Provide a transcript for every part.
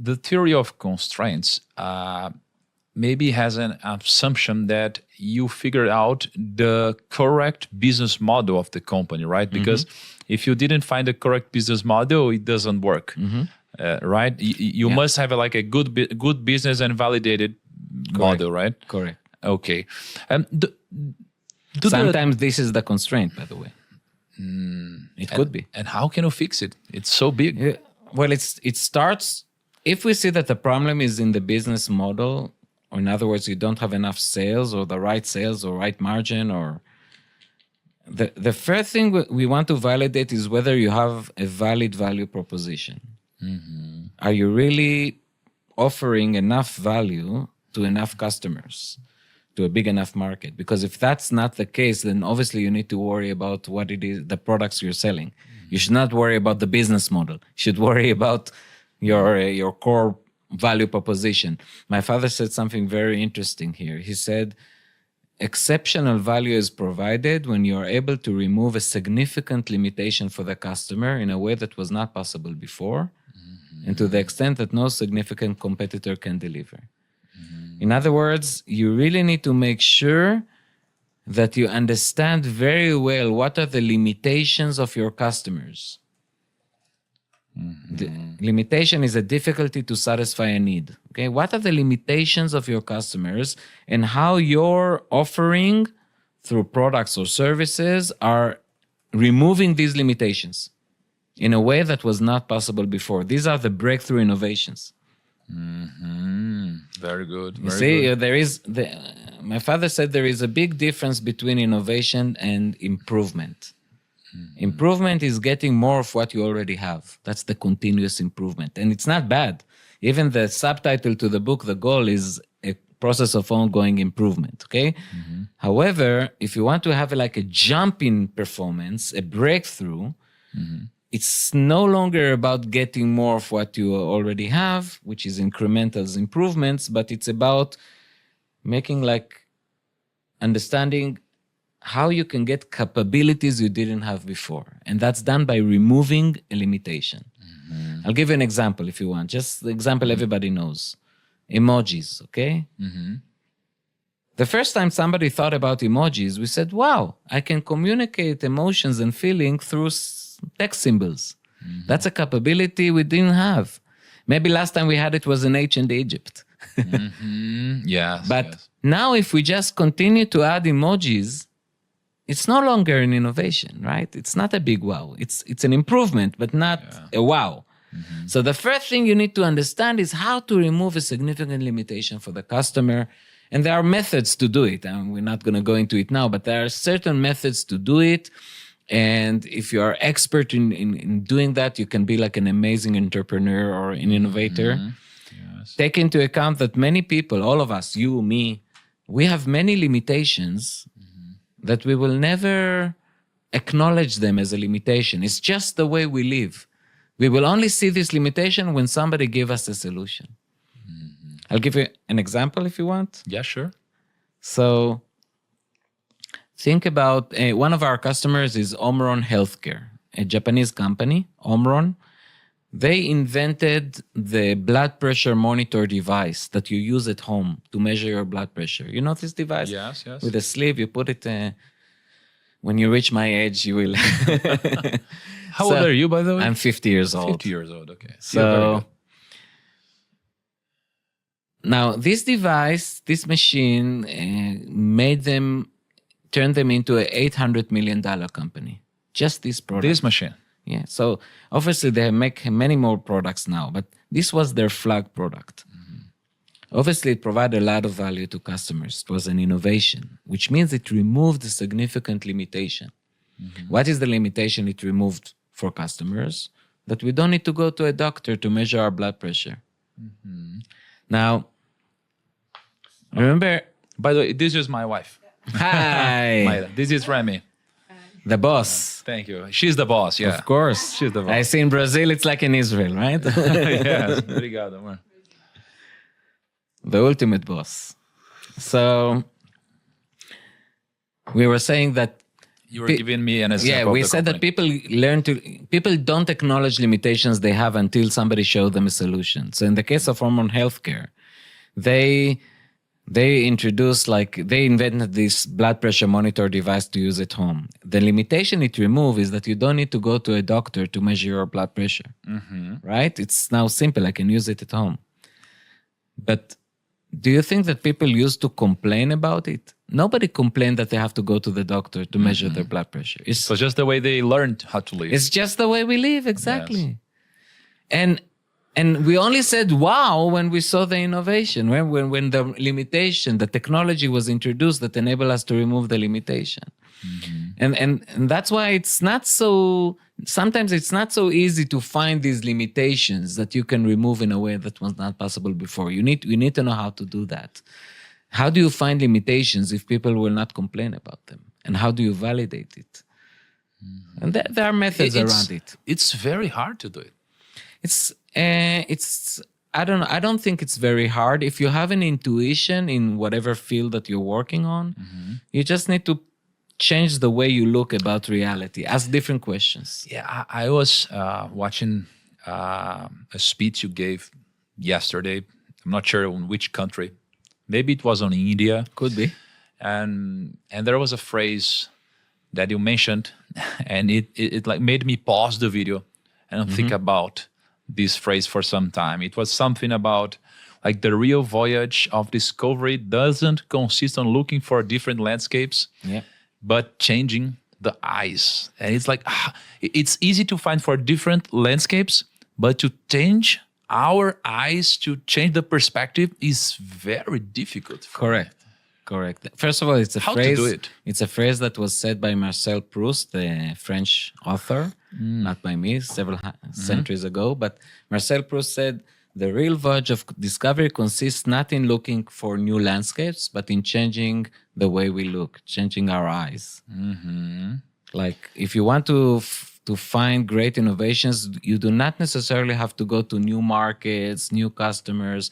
the theory of constraints maybe has an assumption that you figured out the correct business model of the company, right? Because if you didn't find the correct business model, it doesn't work, right? You must have a good business and validated model, right? Correct. Okay. Sometimes this is the constraint, by the way. It could be. And how can you fix it? It's so big. Well, it starts, if we see that the problem is in the business model, or in other words, you don't have enough sales or the right margin, or the first thing we want to validate is whether you have a valid value proposition. Are you really offering enough value to enough customers, to a big enough market? Because if that's not the case, then obviously you need to worry about what it is, the products you're selling. You should not worry about the business model. You should worry about your core value proposition. My father said something very interesting here. He said, exceptional value is provided when you are able to remove a significant limitation for the customer in a way that was not possible before, and to the extent that no significant competitor can deliver. In other words, you really need to make sure that you understand very well what are the limitations of your customers. The limitation is a difficulty to satisfy a need. Okay, what are the limitations of your customers, and how your offering through products or services are removing these limitations in a way that was not possible before. These are the breakthrough innovations. Very good. You see, there is my father said there is a big difference between innovation and improvement. Improvement is getting more of what you already have. That's the continuous improvement. And it's not bad. Even the subtitle to the book, the goal is a process of ongoing improvement, okay? However, if you want to have a jump in performance, a breakthrough, it's no longer about getting more of what you already have, which is incremental improvements, but it's about making understanding how you can get capabilities you didn't have before. And that's done by removing a limitation. I'll give you an example if you want. Just the example everybody knows. Emojis, okay? The first time somebody thought about emojis, we said, wow, I can communicate emotions and feeling through text symbols. That's a capability we didn't have. Maybe last time we had it was in ancient Egypt. But now if we just continue to add emojis, it's no longer an innovation, right? It's not a big wow. It's an improvement, but not a wow. So the first thing you need to understand is how to remove a significant limitation for the customer. And there are methods to do it. And we're not going to go into it now, but there are certain methods to do it. And if you are expert in doing that, you can be like an amazing entrepreneur or an innovator. Take into account that many people, all of us, you, me, we have many limitations that we will never acknowledge them as a limitation. It's just the way we live. We will only see this limitation when somebody gives us a solution. I'll give you an example if you want. Yeah, sure. So think about one of our customers is Omron Healthcare, a Japanese company, Omron. They invented the blood pressure monitor device that you use at home to measure your blood pressure. You know this device? Yes. With a sleeve, you put it, when you reach my age, you will. How old are you, by the way? I'm 50 years old. 50 years old, okay. So now this device, this machine turned them into an $800 million company. Just this product. This machine. Yeah. So obviously they make many more products now, but this was their flag product. Obviously it provided a lot of value to customers. It was an innovation, which means it removed a significant limitation. What is the limitation it removed for customers? That we don't need to go to a doctor to measure our blood pressure. Now, remember... By the way, this is my wife. Hi. Mayra. This is Rami. The boss. Thank you. She's the boss, yeah. Of course. She's the boss. I see in Brazil, it's like in Israel, right? Yes. Obrigado, amor. The ultimate boss. So we were saying that You were giving me an example. Yeah, we said that people don't acknowledge limitations they have until somebody showed them a solution. So in the case of hormone healthcare, they invented this blood pressure monitor device to use at home. The limitation it removed is that you don't need to go to a doctor to measure your blood pressure, right? It's now simple. I can use it at home. But do you think that people used to complain about it? Nobody complained that they have to go to the doctor to measure their blood pressure. So just the way they learned how to live. It's just the way we live, exactly. Yes. And we only said wow when we saw the innovation, when the limitation, the technology was introduced that enabled us to remove the limitation. And that's why sometimes it's not so easy to find these limitations that you can remove in a way that was not possible before. We need to know how to do that. How do you find limitations if people will not complain about them? And how do you validate it? And there are methods around it. It's very hard to do it. I don't think it's very hard. If you have an intuition in whatever field that you're working on, you just need to change the way you look about reality. Ask different questions. Yeah, I was watching a speech you gave yesterday. I'm not sure in which country. Maybe it was on India. Could be. And there was a phrase that you mentioned, and it like made me pause the video and think about this phrase for some time. It was something about like the real voyage of discovery doesn't consist on looking for different landscapes, but changing the eyes. And it's like, it's easy to find for different landscapes, but to change our eyes, to change the perspective is very difficult. Correct. First of all, it's a How phrase. to do it? It's a phrase that was said by Marcel Proust, the French author, not by me, several centuries ago. But Marcel Proust said, the real voyage of discovery consists not in looking for new landscapes, but in changing the way we look, changing our eyes. Like, if you want to find great innovations, you do not necessarily have to go to new markets, new customers.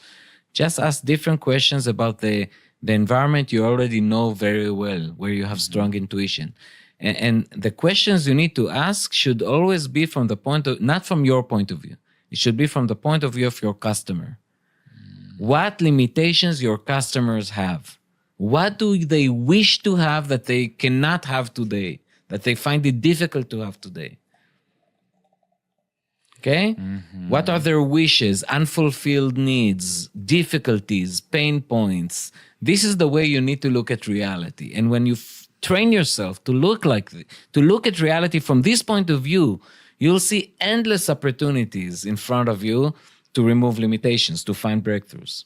Just ask different questions about the environment you already know very well, where you have strong intuition. And the questions you need to ask should always be from the not from your point of view. It should be from the point of view of your customer. What limitations your customers have? What do they wish to have that they cannot have today, that they find it difficult to have today? Okay? What are their wishes, unfulfilled needs, difficulties, pain points? This is the way you need to look at reality. And when you train yourself to look at reality from this point of view, you'll see endless opportunities in front of you to remove limitations, to find breakthroughs.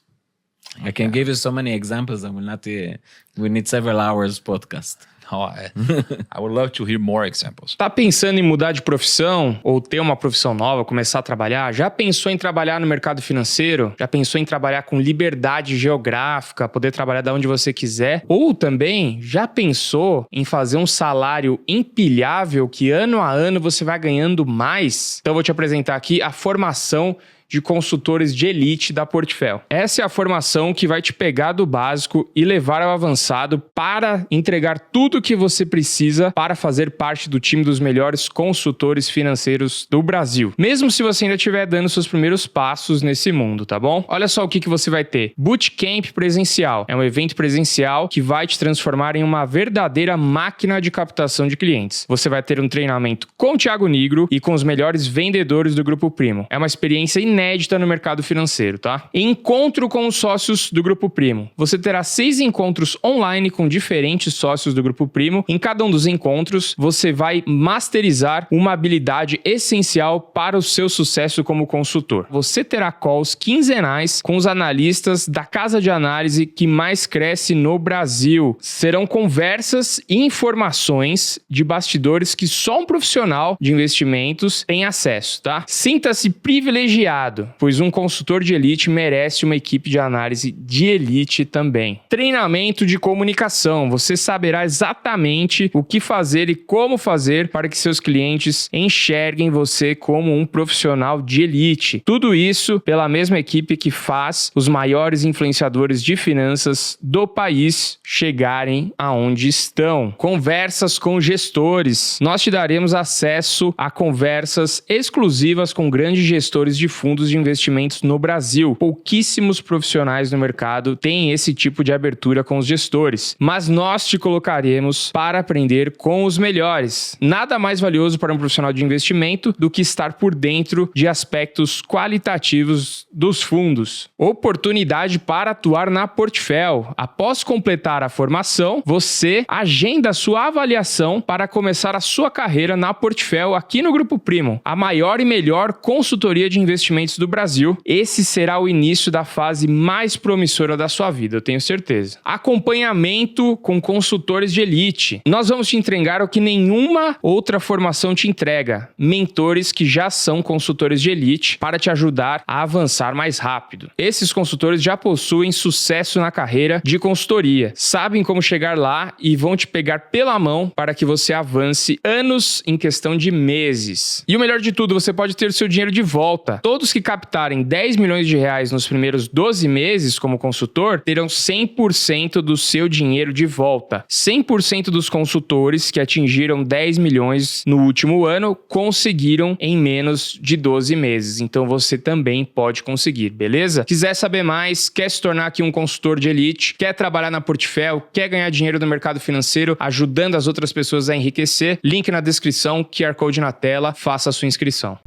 Okay. I can give you so many examples. We need several hours podcast. Oh, I would love to hear more examples. Tá pensando em mudar de profissão ou ter uma profissão nova, começar a trabalhar? Já pensou em trabalhar no mercado financeiro? Já pensou em trabalhar com liberdade geográfica, poder trabalhar de onde você quiser? Ou também já pensou em fazer um salário empilhável que ano a ano você vai ganhando mais? Então eu vou te apresentar aqui a formação de consultores de elite da Portfel. Essa é a formação que vai te pegar do básico e levar ao avançado para entregar tudo o que você precisa para fazer parte do time dos melhores consultores financeiros do Brasil. Mesmo se você ainda estiver dando seus primeiros passos nesse mundo, tá bom? Olha só o que você vai ter. Bootcamp presencial. É um evento presencial que vai te transformar em uma verdadeira máquina de captação de clientes. Você vai ter um treinamento com o Thiago Nigro e com os melhores vendedores do Grupo Primo. É uma experiência inédita no mercado financeiro, tá? Encontro com os sócios do Grupo Primo. Você terá 6 encontros online com diferentes sócios do Grupo Primo. Em cada um dos encontros, você vai masterizar uma habilidade essencial para o seu sucesso como consultor. Você terá calls quinzenais com os analistas da casa de análise que mais cresce no Brasil. Serão conversas e informações de bastidores que só um profissional de investimentos tem acesso, tá? Sinta-se privilegiado cuidado, pois um consultor de elite merece uma equipe de análise de elite também. Treinamento de comunicação. Você saberá exatamente o que fazer e como fazer para que seus clientes enxerguem você como um profissional de elite. Tudo isso pela mesma equipe que faz os maiores influenciadores de finanças do país chegarem aonde estão. Conversas com gestores. Nós te daremos acesso a conversas exclusivas com grandes gestores de fundos de investimentos no Brasil. Pouquíssimos profissionais no mercado têm esse tipo de abertura com os gestores, mas nós te colocaremos para aprender com os melhores. Nada mais valioso para um profissional de investimento do que estar por dentro de aspectos qualitativos dos fundos. Oportunidade para atuar na Portfel. Após completar a formação, você agenda a sua avaliação para começar a sua carreira na Portfel aqui no Grupo Primo, a maior e melhor consultoria de investimentos do Brasil. Esse será o início da fase mais promissora da sua vida, eu tenho certeza. Acompanhamento com consultores de elite. Nós vamos te entregar o que nenhuma outra formação te entrega: mentores que já são consultores de elite para te ajudar a avançar mais rápido. Esses consultores já possuem sucesso na carreira de consultoria, sabem como chegar lá e vão te pegar pela mão para que você avance anos em questão de meses. E o melhor de tudo, você pode ter o seu dinheiro de volta. Todos que captarem 10 milhões de reais nos primeiros 12 meses como consultor terão 100% do seu dinheiro de volta. 100% dos consultores que atingiram 10 milhões no último ano conseguiram em menos de 12 meses. Então você também pode conseguir, beleza? Quiser saber mais, quer se tornar aqui um consultor de elite, quer trabalhar na Portfel, quer ganhar dinheiro no mercado financeiro, ajudando as outras pessoas a enriquecer, link na descrição, QR Code na tela, faça a sua inscrição.